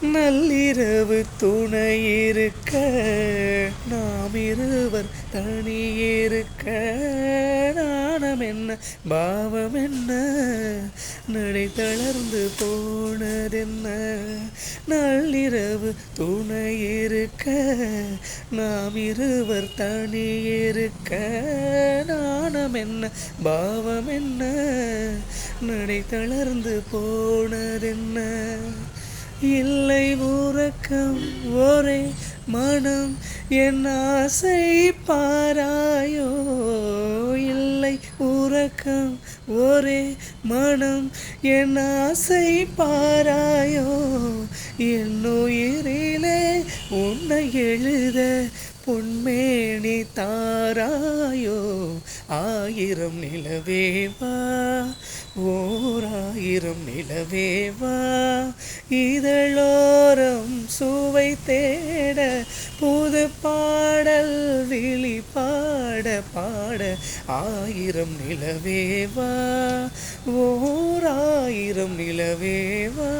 நள்ளிரவு துணை இருக்க நாம் இருவர் தனியிருக்க நாணம் என்ன பாவம் என்ன நடை தளர்ந்து போனதென்ன. நள்ளிரவு துணை இருக்க நாம் இருவர் தனியிருக்க நாணம் என்ன பாவம் என்ன நடை தளர்ந்து போனதென்ன. இல்லை உறக்கம் ஒரே மனம் என் ஆசை பாராயோ. இல்லை உறக்கம் ஒரே மனம் என் ஆசை பாராயோ. என்னுயிரிலே உன்னை எழுத பொன்மேனி தாராயோ. ஆயிரம் நிலவேவா ஓராயிரம் நிலவேவா இதழோரம் சுவை தேட புது பாடல் விழி பாட பாட. ஆயிரம் நிலவேவா ஓராயிரம் நிலவேவா.